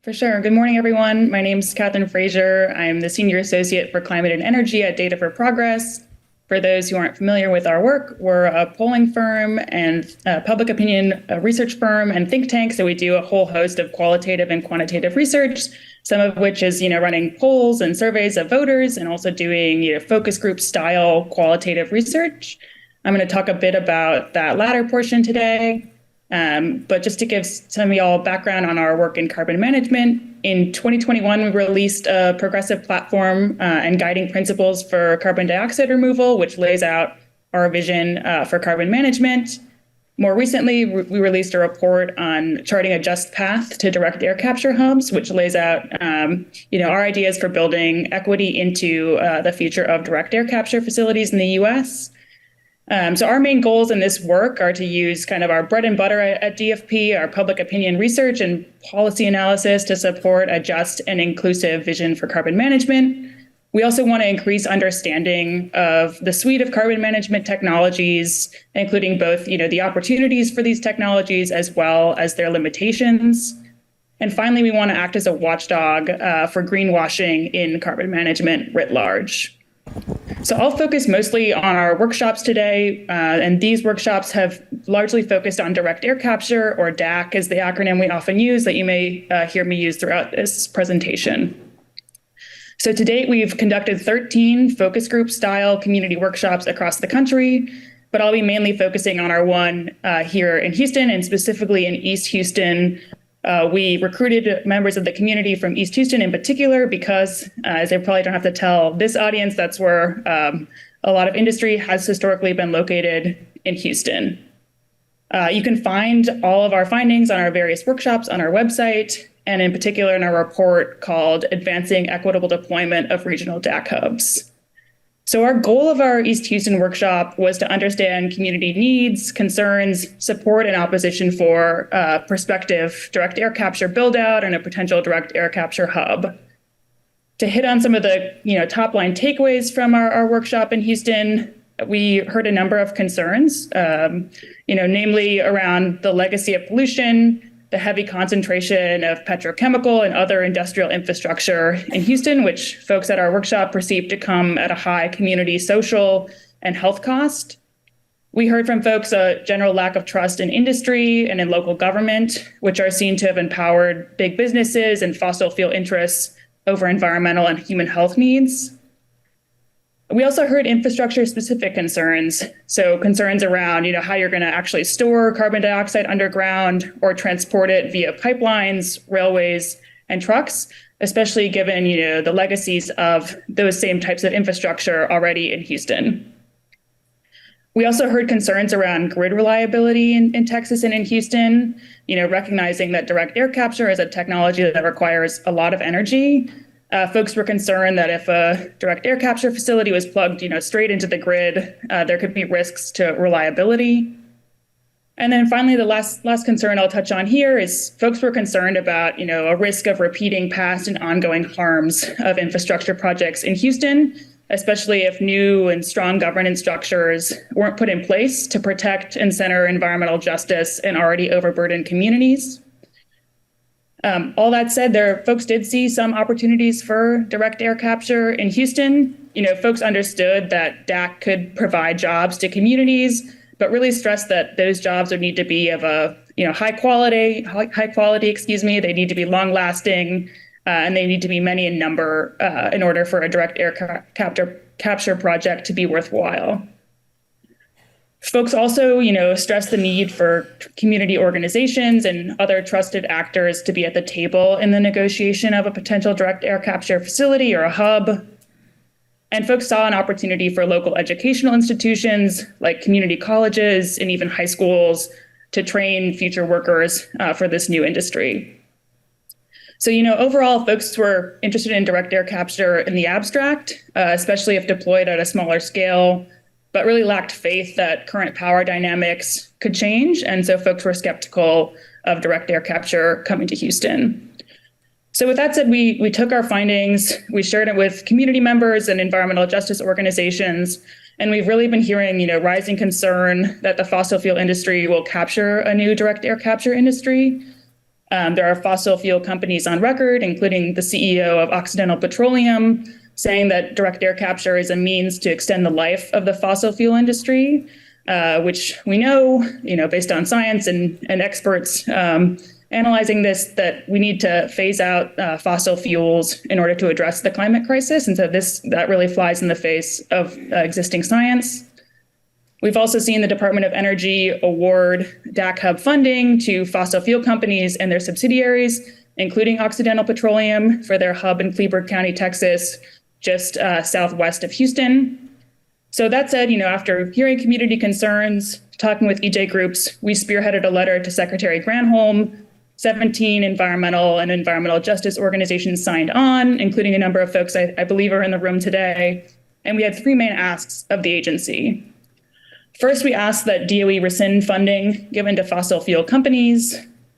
For sure. Good morning, everyone. My name is Catherine Fraser. I'm the Senior Associate for Climate and Energy at Data for Progress. For those who aren't familiar with our work, we're a polling firm and a public opinion research firm and think tank. So we do a whole host of qualitative and quantitative research, some of which is, running polls and surveys of voters and also doing, focus group style qualitative research. I'm going to talk a bit about that latter portion today. But just to give some of y'all background on our work in carbon management, in 2021, we released a progressive platform and guiding principles for carbon dioxide removal, which lays out our vision for carbon management. More recently, we released a report on charting a just path to direct air capture hubs, which lays out our ideas for building equity into the future of direct air capture facilities in the U.S. So our main goals in this work are to use kind of our bread and butter at DFP, our public opinion research and policy analysis to support a just and inclusive vision for carbon management. We also want to increase understanding of the suite of carbon management technologies, including both, the opportunities for these technologies as well as their limitations. And finally, we want to act as a watchdog for greenwashing in carbon management writ large. So I'll focus mostly on our workshops today, and these workshops have largely focused on direct air capture, or DAC is the acronym we often use that you may hear me use throughout this presentation. So to date, we've conducted 13 focus group style community workshops across the country, but I'll be mainly focusing on our one here in Houston, and specifically in East Houston. We recruited members of the community from East Houston in particular because, as I probably don't have to tell this audience, that's where a lot of industry has historically been located in Houston. You can find all of our findings on our various workshops on our website, and in particular in our report called Advancing Equitable Deployment of Regional DAC Hubs. So our goal of our East Houston workshop was to understand community needs, concerns, support, and opposition for prospective direct air capture build out and a potential direct air capture hub. To hit on some of the top line takeaways from our workshop in Houston, we heard a number of concerns, namely around the legacy of pollution, the heavy concentration of petrochemical and other industrial infrastructure in Houston, which folks at our workshop perceived to come at a high community, social, and health cost. We heard from folks a general lack of trust in industry and in local government, which are seen to have empowered big businesses and fossil fuel interests over environmental and human health needs. We also heard infrastructure-specific concerns, so concerns around how you're going to actually store carbon dioxide underground or transport it via pipelines, railways, and trucks, especially given the legacies of those same types of infrastructure already in Houston. We also heard concerns around grid reliability in Texas and in Houston, recognizing that direct air capture is a technology that requires a lot of energy. Folks were concerned that if a direct air capture facility was plugged, straight into the grid, there could be risks to reliability. And then finally, the last concern I'll touch on here is folks were concerned about, a risk of repeating past and ongoing harms of infrastructure projects in Houston, especially if new and strong governance structures weren't put in place to protect and center environmental justice in already overburdened communities. All that said, folks did see some opportunities for direct air capture in Houston. Folks understood that DAC could provide jobs to communities, but really stressed that those jobs would need to be of a high quality. They need to be long lasting, and they need to be many in number in order for a direct air capture project to be worthwhile. Folks also, stress the need for community organizations and other trusted actors to be at the table in the negotiation of a potential direct air capture facility or a hub. And folks saw an opportunity for local educational institutions like community colleges and even high schools to train future workers for this new industry. So, overall, folks were interested in direct air capture in the abstract, especially if deployed at a smaller scale, but really lacked faith that current power dynamics could change. And so folks were skeptical of direct air capture coming to Houston. So with that said, we took our findings, we shared it with community members and environmental justice organizations, and we've really been hearing, rising concern that the fossil fuel industry will capture a new direct air capture industry. There are fossil fuel companies on record, including the CEO of Occidental Petroleum, saying that direct air capture is a means to extend the life of the fossil fuel industry, which we know, based on science and experts analyzing this, that we need to phase out fossil fuels in order to address the climate crisis. And so that really flies in the face of existing science. We've also seen the Department of Energy award DAC hub funding to fossil fuel companies and their subsidiaries, including Occidental Petroleum, for their hub in Cleburne County, Texas, just southwest of Houston. So that said, after hearing community concerns, talking with EJ groups, we spearheaded a letter to Secretary Granholm. 17 environmental and environmental justice organizations signed on, including a number of folks I believe are in the room today. And we had 3 main asks of the agency. First, we asked that DOE rescind funding given to fossil fuel companies.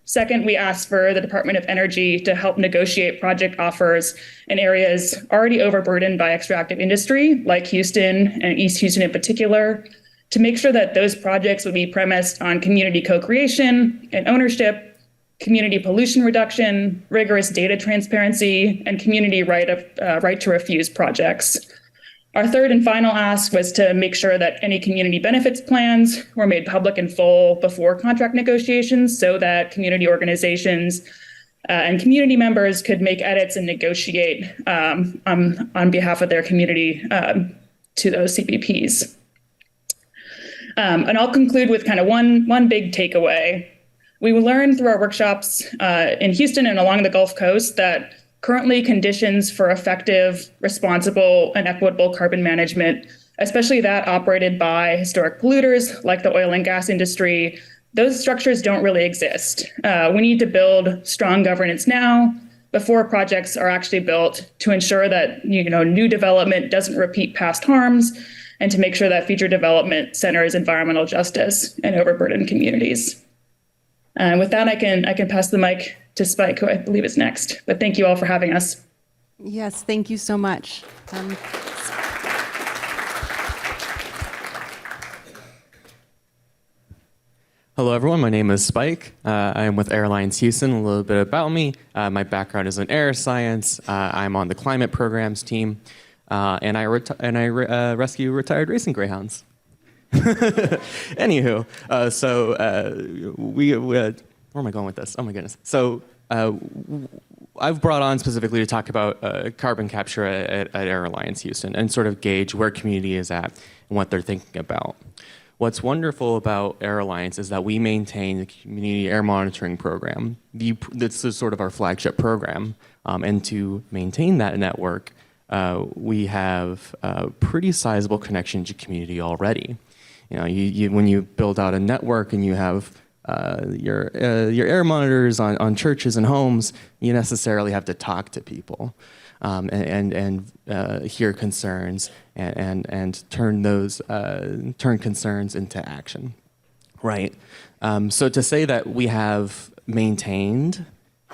Second, we asked for the Department of Energy to help negotiate project offers in areas already overburdened by extractive industry, like Houston and East Houston in particular, to make sure that those projects would be premised on community co-creation and ownership, community pollution reduction, rigorous data transparency, and community right to refuse projects. Our third and final ask was to make sure that any community benefits plans were made public and full before contract negotiations so that community organizations and community members could make edits and negotiate on behalf of their community to those CBPs. And I'll conclude with kind of one big takeaway. We learned through our workshops in Houston and along the Gulf Coast that currently conditions for effective, responsible, and equitable carbon management, especially that operated by historic polluters like the oil and gas industry, those structures don't really exist. We need to build strong governance now before projects are actually built to ensure that new development doesn't repeat past harms and to make sure that future development centers environmental justice and overburdened communities. And with that, I can pass the mic to Spike, who I believe is next. But thank you all for having us. Yes, thank you so much. Hello, everyone. My name is Spike. I am with Airlines Houston. A little bit about me. My background is in air science. I'm on the climate programs team, and I rescue retired racing greyhounds. Anywho, where am I going with this? Oh my goodness. So I've brought on specifically to talk about carbon capture at Airlines Houston and sort of gauge where community is at and what they're thinking about. What's wonderful about Airlines is that we maintain the community air monitoring program. This is sort of our flagship program. And to maintain that network, we have a pretty sizable connection to community already. When you build out a network and you have your air monitors on churches and homes, you necessarily have to talk to people and hear concerns and turn concerns into action, right? So to say that we have maintained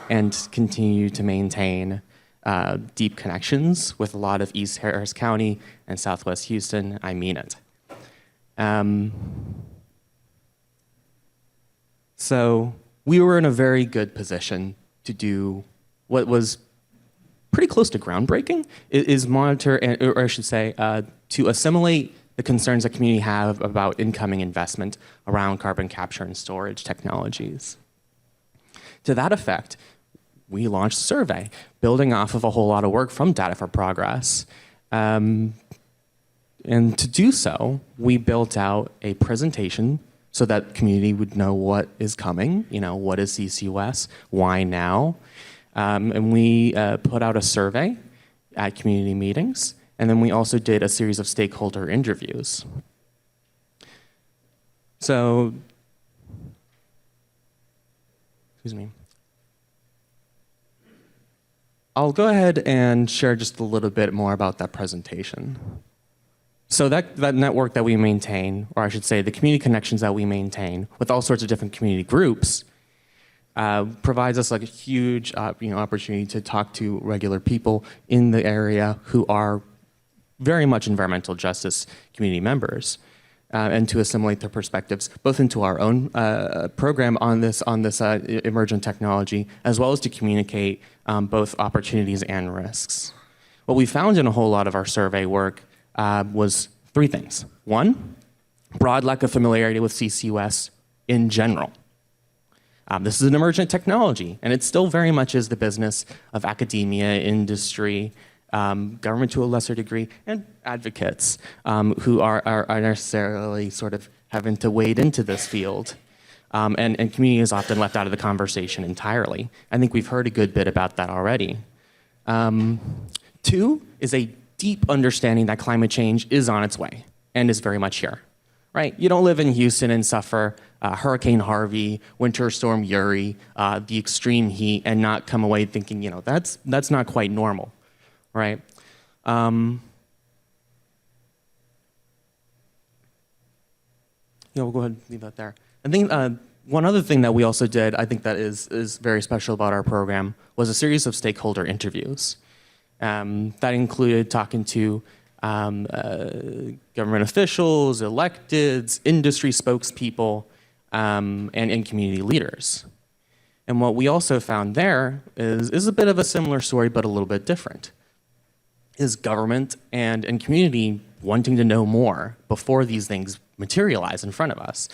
and continue to maintain deep connections with a lot of East Harris County and Southwest Houston, I mean it. So we were in a very good position to do what was pretty close to groundbreaking, is monitor, or I should say, to assimilate the concerns that community have about incoming investment around carbon capture and storage technologies. To that effect, we launched a survey, building off of a whole lot of work from Data for Progress. And to do so, we built out a presentation so that community would know what is coming, what is CCUS, why now. And we put out a survey at community meetings, and then we also did a series of stakeholder interviews. So, excuse me. I'll go ahead and share just a little bit more about that presentation. So that network that we maintain, or I should say the community connections that we maintain with all sorts of different community groups, provides us like a huge opportunity to talk to regular people in the area who are very much environmental justice community members. and to assimilate their perspectives, both into our own program on this emergent technology, as well as to communicate both opportunities and risks. What we found in a whole lot of our survey work was three things. One, broad lack of familiarity with CCUS in general. This is an emergent technology, and it still very much is the business of academia, industry, government to a lesser degree, and advocates who are necessarily sort of having to wade into this field. And community is often left out of the conversation entirely. I think we've heard a good bit about that already. Two is a deep understanding that climate change is on its way and is very much here. Right? You don't live in Houston and suffer Hurricane Harvey, Winter Storm Uri, the extreme heat, and not come away thinking, that's not quite normal, right? We'll go ahead and leave that there. I think one other thing that we also did, I think that is very special about our program, was a series of stakeholder interviews. That included talking to government officials, electeds, industry spokespeople, and community leaders. And what we also found there is a bit of a similar story, but a little bit different. Is government and community wanting to know more before these things materialize in front of us,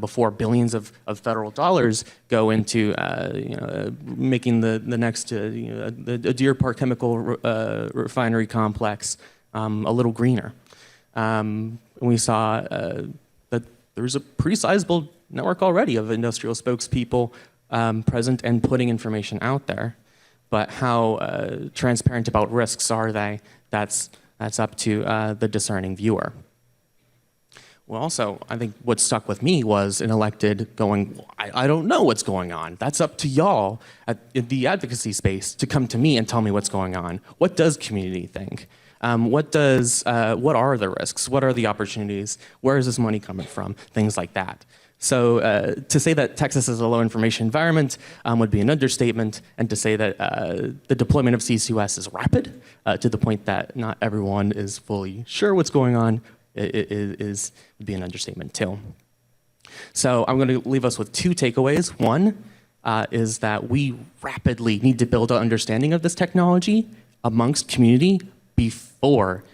before billions of federal dollars go into making the next the Deer Park chemical refinery complex a little greener. We saw that there's a pretty sizable network already of industrial spokespeople present and putting information out there. But how transparent about risks are they? That's up to the discerning viewer. Well, also, I think what stuck with me was an elected going, I don't know what's going on. That's up to y'all in the advocacy space to come to me and tell me what's going on. What does community think? What are the risks? What are the opportunities? Where is this money coming from? Things like that. So to say that Texas is a low information environment would be an understatement, and to say that the deployment of CCUS is rapid to the point that not everyone is fully sure what's going on would be an understatement too. So I'm going to leave us with two takeaways. One is that we rapidly need to build an understanding of this technology amongst community before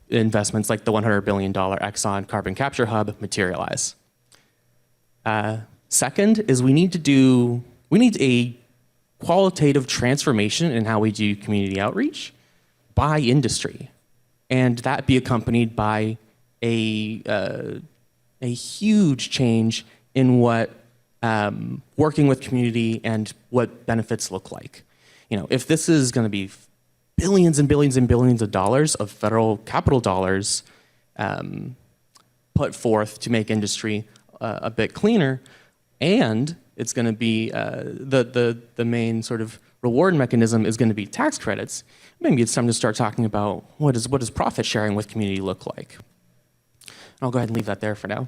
investments like the $100 billion Exxon carbon capture hub materialize. Second is we need a qualitative transformation in how we do community outreach by industry, and that be accompanied by a huge change in what working with community and what benefits look like. If this is going to be billions and billions and billions of dollars of federal capital dollars put forth to make industry a bit cleaner, and it's going to be the main sort of reward mechanism is going to be tax credits, maybe it's time to start talking about what does profit sharing with community look like. I'll go ahead and leave that there for now.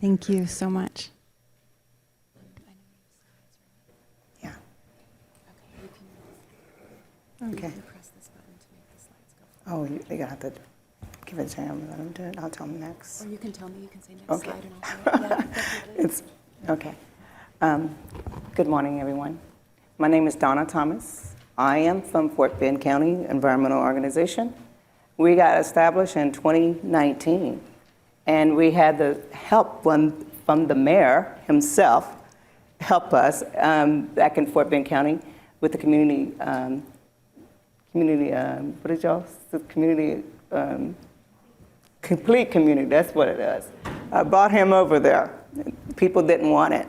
Thank you so much. Yeah. Okay. Oh, they're gonna have to give it to him and let him do it. I'll tell him next. Or you can tell me, you can say next Okay. slide and I'll say it. Yeah, It's okay. Good morning, everyone. My name is Donna Thomas. I am from Fort Bend County Environmental Organization. We got established in 2019, and we had the help from the mayor himself help us back in Fort Bend County with the community. What did y'all? The community. Complete community, that's what it is. I brought him over there. People didn't want it.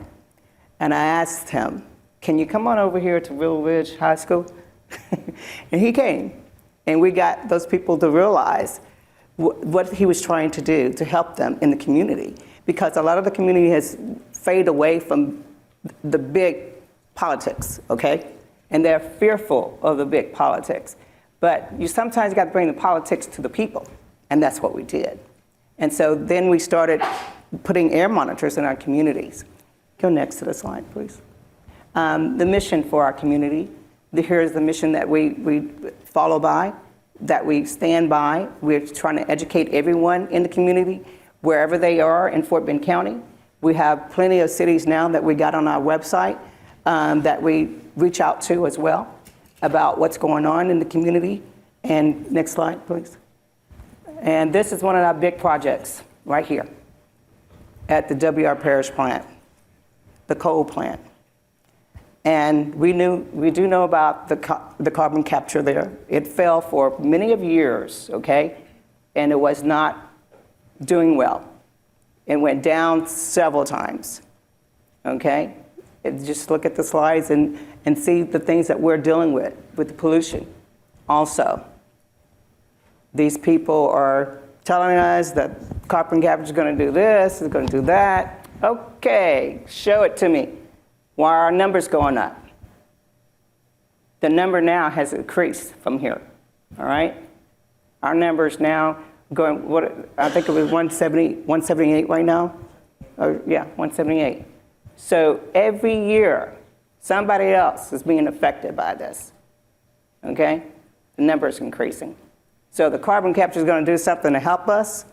And I asked him, can you come on over here to Real Ridge High School? And he came. And we got those people to realize what he was trying to do to help them in the community. Because a lot of the community has faded away from the big politics, okay? And they're fearful of the big politics. But you sometimes got to bring the politics to the people. And that's what we did. And so then we started putting air monitors in our communities. Go next to the slide, please. The mission for our community. Here's the mission that we follow by, that we stand by. We're trying to educate everyone in the community. wherever they are in Fort Bend County. We have plenty of cities now that we got on our website that we reach out to as well about what's going on in the community. And next slide, please. And this is one of our big projects right here at the W.R. Parish plant, the coal plant. And we do know about the carbon capture there. It fell for many of years, okay? And it was not doing well. It went down several times, okay? Just look at the slides and see the things that we're dealing with the pollution also. These people are telling us that carbon capture is going to do this, is going to do that. Okay, show it to me. Why are our numbers going up? The number now has increased from here, all right? Our numbers now going, what I think it was 178 right now? Yeah, 178. So every year, somebody else is being affected by this, okay? The number is increasing. So the carbon capture is going to do something to help us.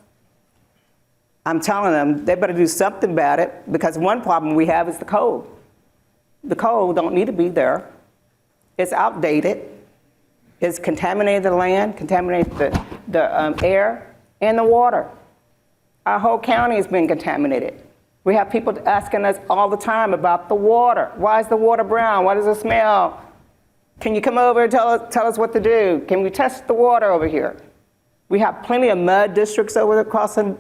I'm telling them they better do something about it, because one problem we have is the coal. The coal don't need to be there. It's outdated. It's contaminated the land, contaminated the air and the water. Our whole county has been contaminated. We have people asking us all the time about the water. Why is the water brown? Why does it smell? Can you come over and tell us what to do? Can we test the water over here? We have plenty of mud districts over across in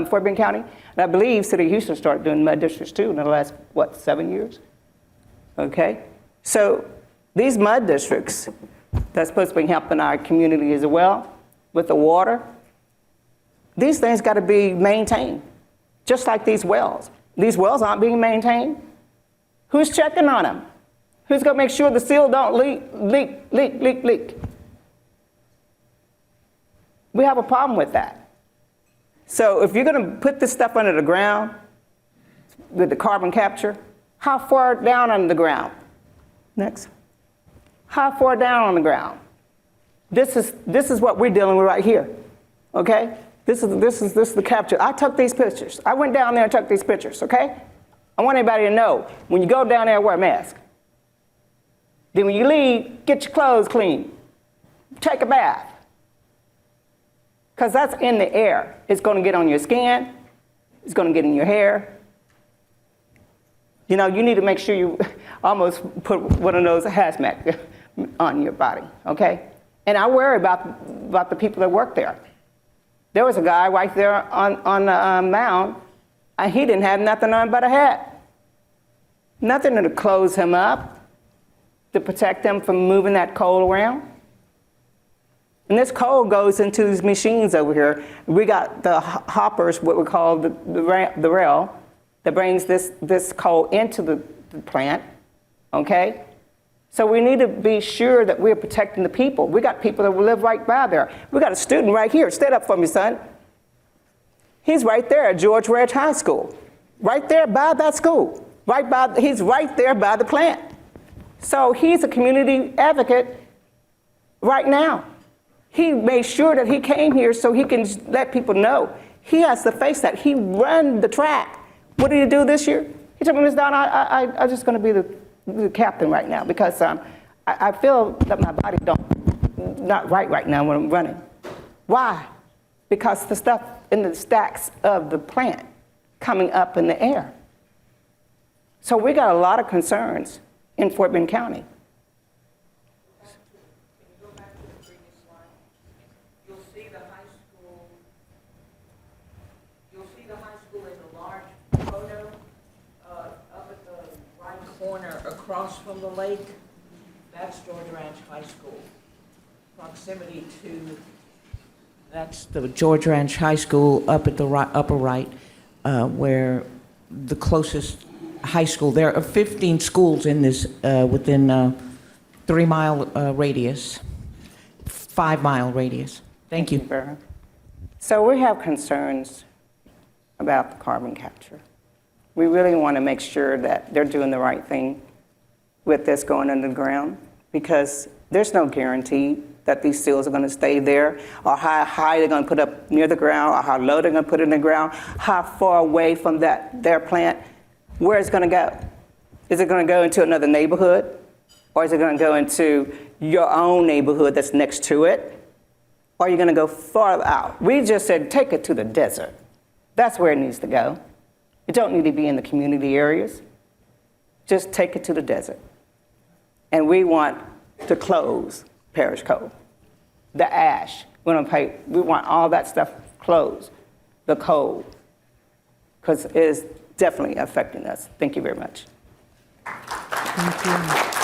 Fort Bend County. And I believe City of Houston started doing mud districts too in the last, 7 years? Okay? So these mud districts, that's supposed to be helping our community as well with the water. These things got to be maintained, just like these wells. These wells aren't being maintained. Who's checking on them? Who's going to make sure the seal don't leak? We have a problem with that. So if you're going to put this stuff under the ground with the carbon capture, how far down under the ground? Next. How far down on the ground? This is what we're dealing with right here. Okay? This is the capture. I took these pictures. I went down there and took these pictures, okay? I want everybody to know, when you go down there, wear a mask. Then when you leave, get your clothes clean. Take a bath. Because that's in the air. It's going to get on your skin. It's going to get in your hair. You know, you need to make sure you almost put one of those hazmat on your body, okay? And I worry about the people that work there. There was a guy right there on the mound, and he didn't have nothing on but a hat. Nothing to close him up, to protect him from moving that coal around. And this coal goes into these machines over here. We got the hoppers, what we call the rail, that brings this coal into the plant, okay? So we need to be sure that we're protecting the people. We got people that live right by there. We got a student right here. Stand up for me, son. He's right there at George Ranch High School. Right there by that school. He's right there by the plant. So he's a community advocate right now. He made sure that he came here so he can let people know. He has to face that. He ran the track. What did he do this year? He told me, Ms. Donna, I'm just going to be the captain right now, because I feel that my body not right now when I'm running. Why? Because the stuff in the stacks of the plant coming up in the air. So we got a lot of concerns in Fort Bend County. Corner across from the lake, that's George Ranch High School. Proximity to, that's the George Ranch High School up at the upper right, where the closest high school, there are 15 schools in this within 3-mile radius, 5-mile radius. Thank you. So we have concerns about the carbon capture. We really want to make sure that they're doing the right thing with this going underground. because there's no guarantee that these seals are going to stay there, or how high they're going to put up near the ground, or how low they're going to put it in the ground, how far away from their plant, where it's going to go. Is it going to go into another neighborhood, or is it going to go into your own neighborhood that's next to it, or are you going to go farther out? We just said take it to the desert. That's where it needs to go. It don't need to be in the community areas. Just take it to the desert. And we want to close Parish Cove, the ash. We want all that stuff closed, the coal, because it is definitely affecting us. Thank you very much. Thank you.